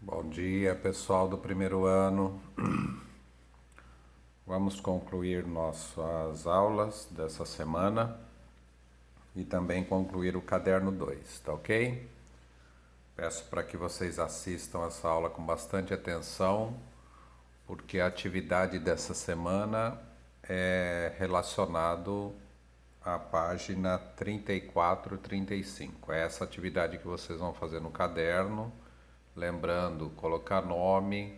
Bom dia, pessoal do primeiro ano. Vamos concluir nossas aulas dessa semana e também concluir o caderno 2, tá ok? Peço para que vocês assistam essa aula com bastante atenção, porque a atividade dessa semana é relacionado à página 34 e 35. É essa atividade que vocês vão fazer no caderno, lembrando, colocar nome,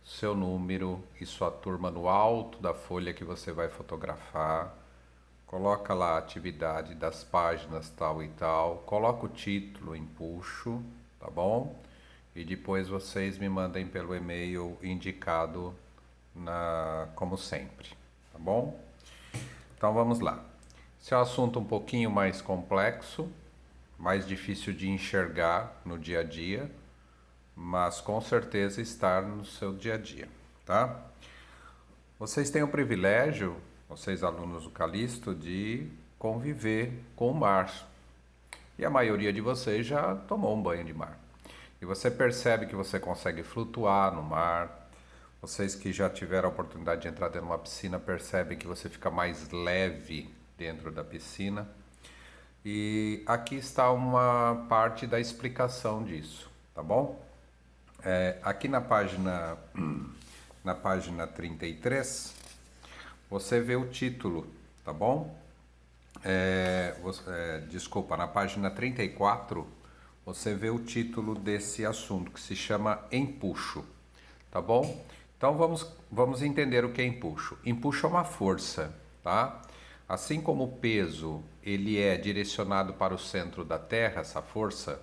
seu número e sua turma no alto da folha que você vai fotografar. Coloca lá a atividade das páginas tal e tal. Coloca o título em puxo, tá bom? E depois vocês me mandem pelo e-mail indicado como sempre, tá bom? Então vamos lá. Esse é um assunto um pouquinho mais complexo, mais difícil de enxergar no dia a dia, mas com certeza estar no seu dia a dia, tá? Vocês têm o privilégio, vocês alunos do Calixto, de conviver com o mar. E a maioria de vocês já tomou um banho de mar. E você percebe que você consegue flutuar no mar. Vocês que já tiveram a oportunidade de entrar dentro de uma piscina percebem que você fica mais leve dentro da piscina. E aqui está uma parte da explicação disso, tá bom? Aqui na página 33, você vê o título, tá bom? Desculpa, na página 34, você vê o título desse assunto, que se chama empuxo, tá bom? Então vamos entender o que é empuxo. Empuxo é uma força, tá? Assim como o peso ele é direcionado para o centro da Terra, essa força,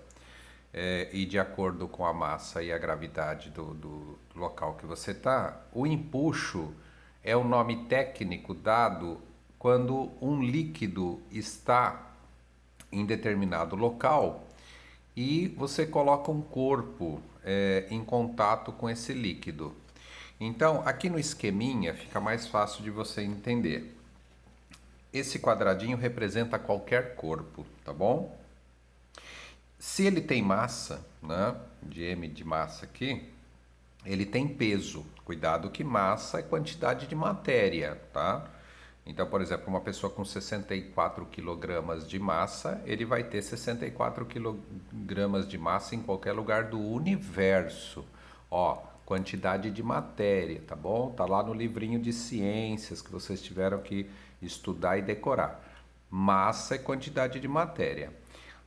e de acordo com a massa e a gravidade do local que você está, o empuxo é o nome técnico dado quando um líquido está em determinado local e você coloca um corpo em contato com esse líquido. Então, aqui no esqueminha fica mais fácil de você entender. Esse quadradinho representa qualquer corpo, tá bom? Se ele tem massa, né, de m de massa aqui, ele tem peso. Cuidado que massa é quantidade de matéria, tá? Então, por exemplo, uma pessoa com 64 kg de massa, ele vai ter 64 kg de massa em qualquer lugar do universo. Ó, quantidade de matéria, tá bom? Tá lá no livrinho de ciências que vocês tiveram que estudar e decorar. Massa é quantidade de matéria.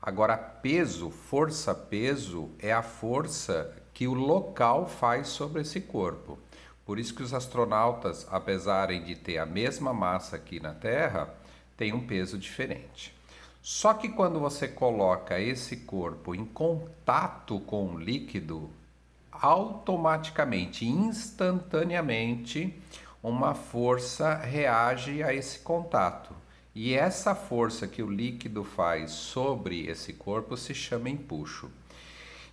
Agora, peso, força-peso, é a força que o local faz sobre esse corpo. Por isso que os astronautas, apesar de ter a mesma massa aqui na Terra, têm um peso diferente. Só que quando você coloca esse corpo em contato com o líquido, automaticamente, instantaneamente, uma força reage a esse contato. E essa força que o líquido faz sobre esse corpo se chama empuxo.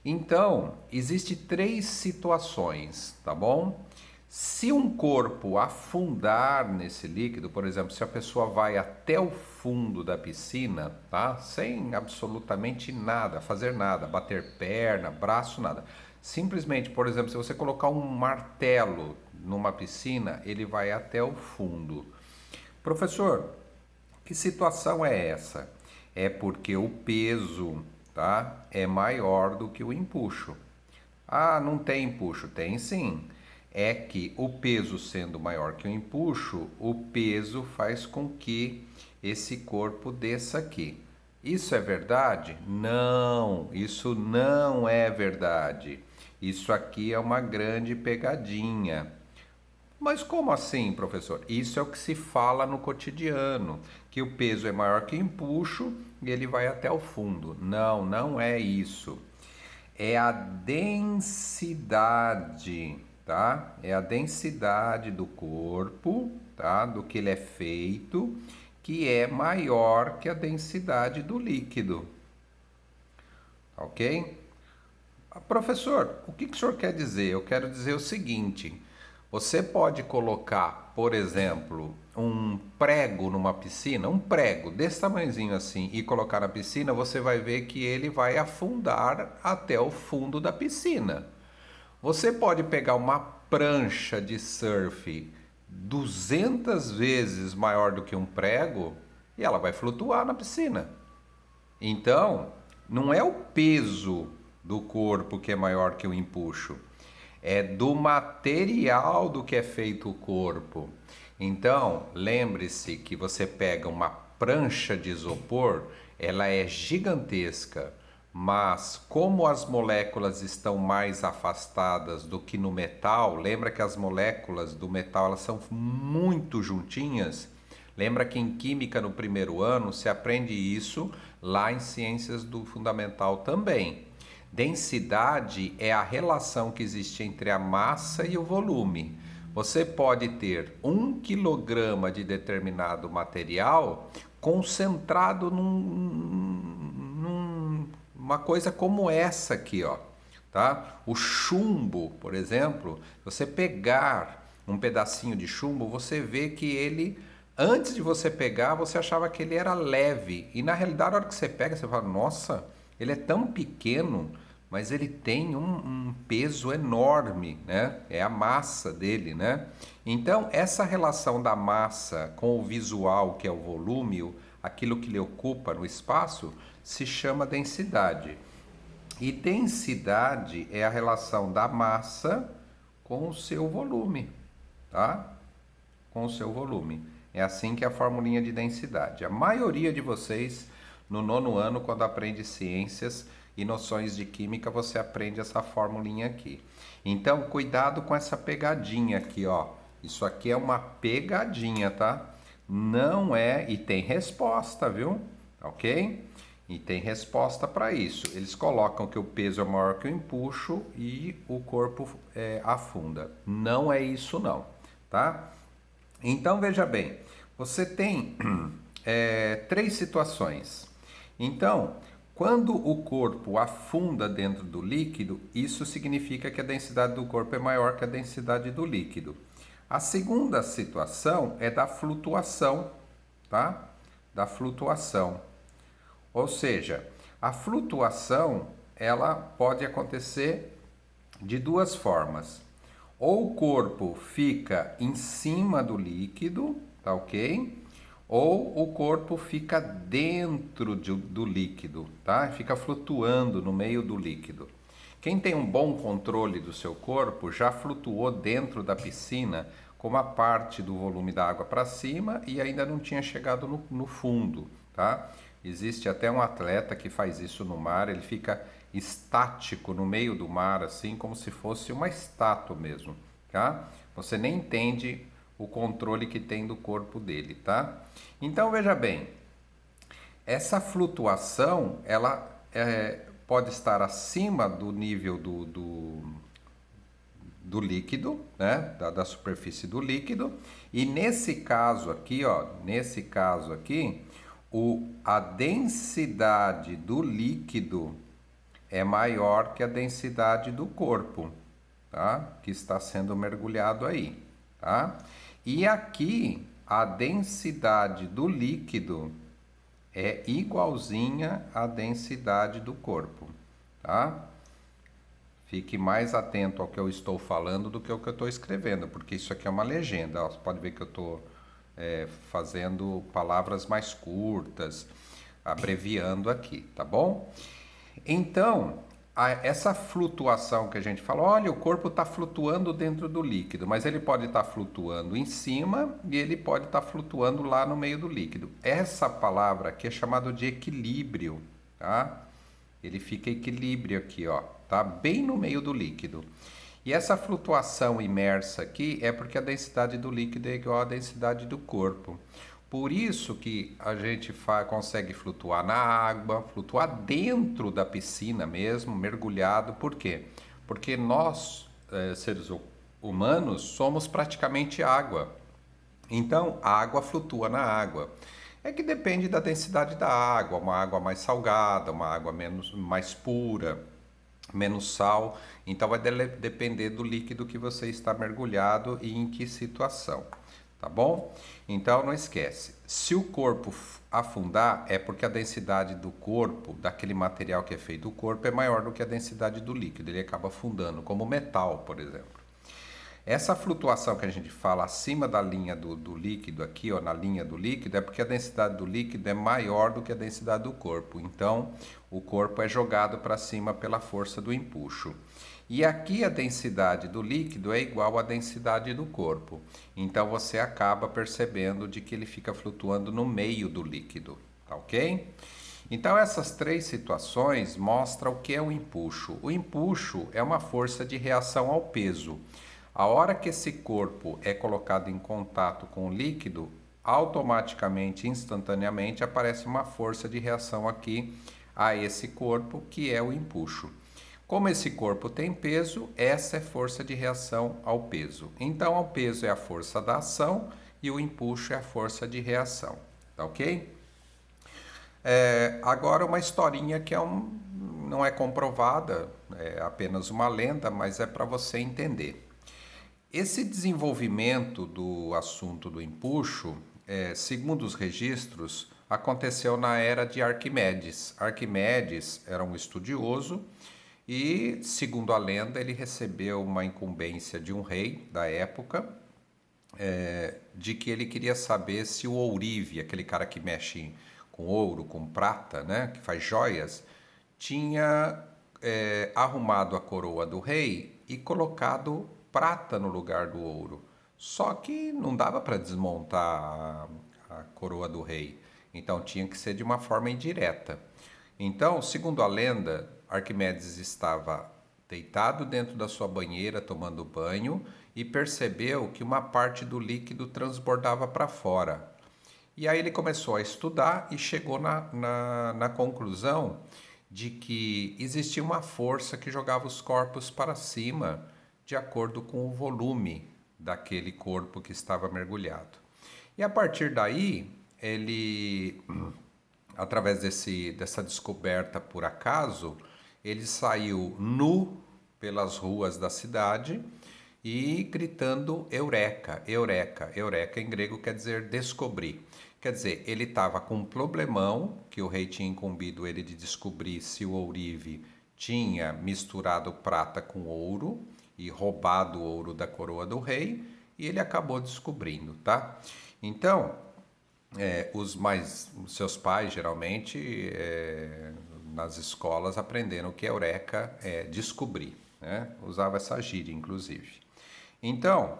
Então, existe 3 situações, tá bom? Se um corpo afundar nesse líquido, por exemplo, se a pessoa vai até o fundo da piscina, tá? Sem absolutamente nada, fazer nada, bater perna, braço, nada. Simplesmente, por exemplo, se você colocar um martelo numa piscina, ele vai até o fundo. Professor, que situação é essa? É porque o peso, tá, é maior do que o empuxo. Ah, não tem empuxo? Tem sim. É que o peso sendo maior que o empuxo, o peso faz com que esse corpo desça aqui. Isso é verdade? Não, isso não é verdade. Isso aqui é uma grande pegadinha. Mas como assim, professor? Isso é o que se fala no cotidiano, que o peso é maior que o empuxo e ele vai até o fundo. Não, não é isso. É a densidade, tá? É a densidade do corpo, tá? Do que ele é feito, que é maior que a densidade do líquido. Ok? Professor, o que o senhor quer dizer? Eu quero dizer o seguinte: você pode colocar, por exemplo, um prego numa piscina, um prego desse tamanhozinho assim, e colocar na piscina, você vai ver que ele vai afundar até o fundo da piscina. Você pode pegar uma prancha de surf 200 vezes maior do que um prego e ela vai flutuar na piscina. Então, não é o peso do corpo que é maior que o empuxo, é do material do que é feito o corpo. Então, lembre-se que você pega uma prancha de isopor, ela é gigantesca, mas como as moléculas estão mais afastadas do que no metal, lembra que as moléculas do metal elas são muito juntinhas? Lembra que em química no primeiro ano se aprende isso lá em ciências do fundamental também. Densidade é a relação que existe entre a massa e o volume. Você pode ter 1 kg de determinado material concentrado numa coisa como essa aqui, ó, tá? O chumbo, por exemplo, você pegar um pedacinho de chumbo, você vê que ele, antes de você pegar, você achava que ele era leve. E na realidade, na hora que você pega, você fala, nossa, ele é tão pequeno, mas ele tem um peso enorme, né? É a massa dele, né? Então, essa relação da massa com o visual, que é o volume, aquilo que lhe ocupa no espaço, se chama densidade. E densidade é a relação da massa com o seu volume, tá? Com o seu volume. É assim que é a formulinha de densidade. A maioria de vocês, no 9º ano, quando aprende ciências e noções de química, você aprende essa formulinha aqui. Então, cuidado com essa pegadinha aqui, ó. Isso aqui é uma pegadinha, tá? Não é... E tem resposta, viu? Ok? E tem resposta para isso. Eles colocam que o peso é maior que o empuxo e o corpo afunda. Não é isso não, tá? Então veja bem, você tem 3 situações. Então, quando o corpo afunda dentro do líquido, isso significa que a densidade do corpo é maior que a densidade do líquido. A segunda situação é da flutuação, tá? Da flutuação. Ou seja, a flutuação ela pode acontecer de 2 formas. Ou o corpo fica em cima do líquido, tá ok? Ou o corpo fica dentro do líquido, tá? Fica flutuando no meio do líquido. Quem tem um bom controle do seu corpo já flutuou dentro da piscina com uma parte do volume da água para cima e ainda não tinha chegado no fundo, tá? Existe até um atleta que faz isso no mar, ele fica estático no meio do mar, assim como se fosse uma estátua mesmo, tá? Você nem entende o controle que tem do corpo dele, tá? Então veja bem, essa flutuação ela pode estar acima do nível do líquido, né? Da superfície do líquido, e nesse caso aqui, ó, a densidade do líquido é maior que a densidade do corpo, tá? Que está sendo mergulhado aí, tá? E aqui a densidade do líquido é igualzinha à densidade do corpo, tá? Fique mais atento ao que eu estou falando do que ao que eu estou escrevendo, porque isso aqui é uma legenda. Você pode ver que eu estou fazendo palavras mais curtas, abreviando aqui, tá bom? Então, essa flutuação que a gente fala, olha, o corpo está flutuando dentro do líquido, mas ele pode estar flutuando em cima e ele pode estar flutuando lá no meio do líquido. Essa palavra aqui é chamada de equilíbrio, tá? Ele fica equilíbrio aqui, ó, tá? Bem no meio do líquido. E essa flutuação imersa aqui é porque a densidade do líquido é igual à densidade do corpo. Por isso que a gente consegue flutuar na água, flutuar dentro da piscina mesmo, mergulhado. Por quê? Porque nós, seres humanos, somos praticamente água. Então, a água flutua na água. É que depende da densidade da água, uma água mais salgada, uma água mais pura, menos sal. Então vai depender do líquido que você está mergulhado e em que situação, tá bom? Então não esquece, Se o corpo afundar, é porque a densidade do corpo, daquele material que é feito do corpo, é maior do que a densidade do líquido. Ele acaba afundando, como metal, por exemplo. Essa flutuação que a gente fala acima da linha do líquido aqui, ó, na linha do líquido, é porque a densidade do líquido é maior do que a densidade do corpo. Então, o corpo é jogado para cima pela força do empuxo. E aqui a densidade do líquido é igual à densidade do corpo. Então, você acaba percebendo de que ele fica flutuando no meio do líquido, tá ok? Então, essas três situações mostram o que é o empuxo. O empuxo é uma força de reação ao peso. A hora que esse corpo é colocado em contato com o líquido, automaticamente, instantaneamente, aparece uma força de reação aqui a esse corpo, que é o empuxo. Como esse corpo tem peso, essa é força de reação ao peso. Então, o peso é a força da ação e o empuxo é a força de reação. Tá ok? Agora, uma historinha que não é comprovada, é apenas uma lenda, mas é para você entender. Esse desenvolvimento do assunto do empuxo, segundo os registros, aconteceu na era de Arquimedes. Arquimedes era um estudioso e, segundo a lenda, ele recebeu uma incumbência de um rei da época, de que ele queria saber se o ourive, aquele cara que mexe com ouro, com prata, né, que faz joias, tinha arrumado a coroa do rei e colocado prata no lugar do ouro. Só que não dava para desmontar a coroa do rei, então tinha que ser de uma forma indireta. Então, segundo a lenda, Arquimedes estava deitado dentro da sua banheira tomando banho e percebeu que uma parte do líquido transbordava para fora. E aí ele começou a estudar e chegou na conclusão de que existia uma força que jogava os corpos para cima de acordo com o volume daquele corpo que estava mergulhado. E a partir daí, ele, através dessa descoberta por acaso, ele saiu nu pelas ruas da cidade e gritando Eureka, Eureka, Eureka em grego quer dizer descobrir. Quer dizer, ele estava com um problemão que o rei tinha incumbido ele de descobrir se o ourive tinha misturado prata com ouro e roubado o ouro da coroa do rei, e ele acabou descobrindo, tá? Então, os seus pais geralmente nas escolas aprenderam que Eureka é descobrir, né? Usava essa gíria, inclusive. Então,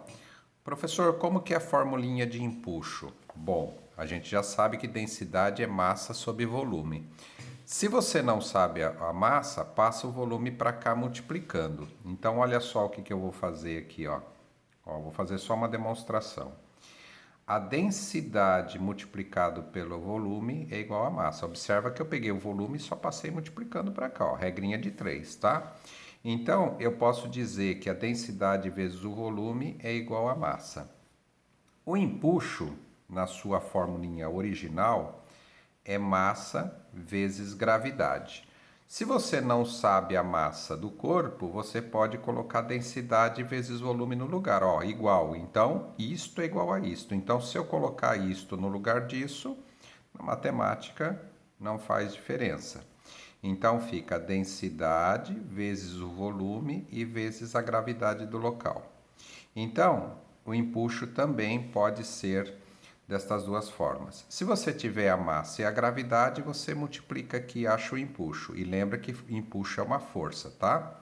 professor, como que é a formulinha de empuxo? Bom, a gente já sabe que densidade é massa sobre volume. Se você não sabe a massa, passa o volume para cá multiplicando. Então, olha só o que eu vou fazer aqui, ó. Vou fazer só uma demonstração. A densidade multiplicado pelo volume é igual à massa. Observa que eu peguei o volume e só passei multiplicando para cá, ó. Regrinha de 3, tá? Então, eu posso dizer que a densidade vezes o volume é igual à massa. O empuxo, na sua formulinha original, é massa vezes gravidade. Se você não sabe a massa do corpo, você pode colocar densidade vezes volume no lugar. Ó, igual. Então, isto é igual a isto. Então, se eu colocar isto no lugar disso, na matemática não faz diferença. Então, fica a densidade vezes o volume e vezes a gravidade do local. Então, o empuxo também pode ser destas duas formas. Se você tiver a massa e a gravidade, você multiplica aqui e acha o empuxo. E lembra que empuxo é uma força, tá?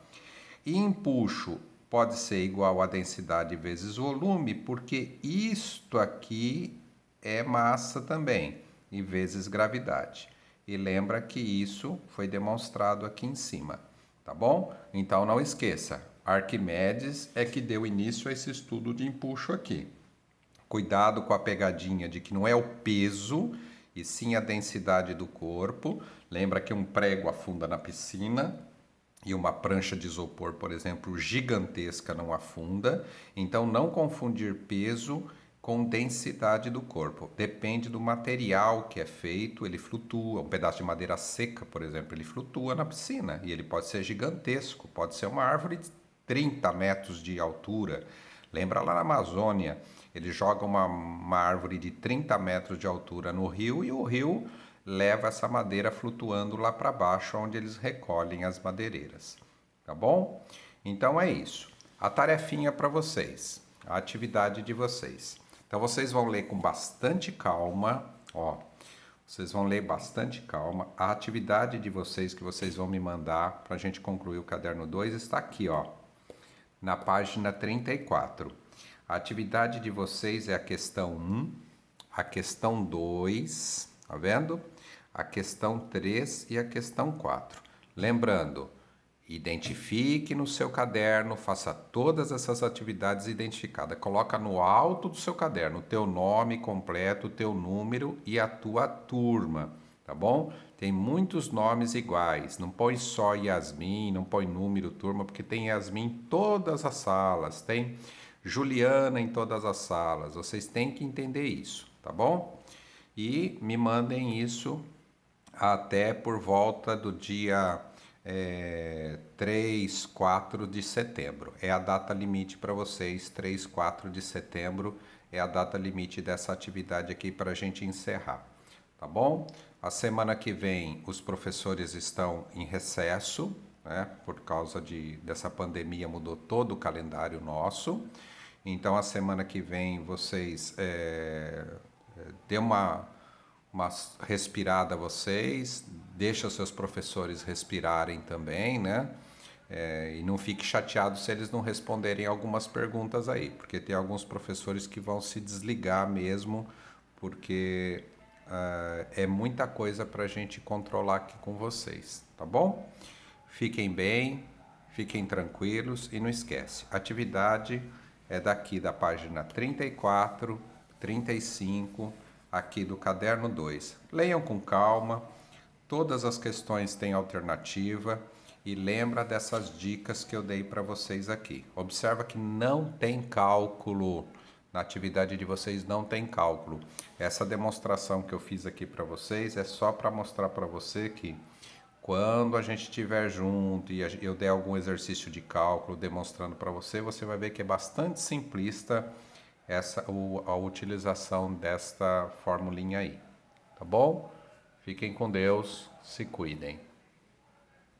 E empuxo pode ser igual a densidade vezes volume, porque isto aqui é massa também, e vezes gravidade. E lembra que isso foi demonstrado aqui em cima, tá bom? Então não esqueça, Arquimedes é que deu início a esse estudo de empuxo aqui. Cuidado com a pegadinha de que não é o peso, e sim a densidade do corpo. Lembra que um prego afunda na piscina e uma prancha de isopor, por exemplo, gigantesca não afunda. Então, não confundir peso com densidade do corpo. Depende do material que é feito, ele flutua. Um pedaço de madeira seca, por exemplo, ele flutua na piscina e ele pode ser gigantesco, pode ser uma árvore de 30 metros de altura. Lembra lá na Amazônia, eles jogam uma árvore de 30 metros de altura no rio e o rio leva essa madeira flutuando lá para baixo, onde eles recolhem as madeireiras. Tá bom? Então é isso. A tarefinha para vocês, a atividade de vocês. Então vocês vão ler com bastante calma, ó. Vocês vão ler bastante calma. A atividade de vocês que vocês vão me mandar para a gente concluir o caderno 2 está aqui, ó, na página 34. A atividade de vocês é a questão 1, a questão 2, tá vendo? A questão 3 e a questão 4. Lembrando, identifique no seu caderno, faça todas essas atividades identificadas. Coloca no alto do seu caderno o teu nome completo, o teu número e a tua turma, tá bom? Tem muitos nomes iguais. Não põe só Yasmin, não põe número, turma, porque tem Yasmin em todas as salas, tem Juliana em todas as salas. Vocês têm que entender isso, tá bom? E me mandem isso até por volta do dia 3, 4 de setembro. É a data limite para vocês, 3, 4 de setembro é a data limite dessa atividade aqui para a gente encerrar, tá bom? A semana que vem os professores estão em recesso, né? Por causa dessa pandemia mudou todo o calendário nosso. Então a semana que vem vocês dê uma respirada vocês, deixa os seus professores respirarem também, né? E não fique chateado se eles não responderem algumas perguntas aí, porque tem alguns professores que vão se desligar mesmo, porque é muita coisa para a gente controlar aqui com vocês, tá bom? Fiquem bem, fiquem tranquilos e não esquece, atividade é daqui da página 34, 35, aqui do caderno 2. Leiam com calma, todas as questões têm alternativa e lembra dessas dicas que eu dei para vocês aqui. Observa que não tem cálculo, na atividade de vocês não tem cálculo. Essa demonstração que eu fiz aqui para vocês é só para mostrar para você que quando a gente estiver junto e eu der algum exercício de cálculo demonstrando para você, você vai ver que é bastante simplista a utilização desta formulinha aí, tá bom? Fiquem com Deus, se cuidem.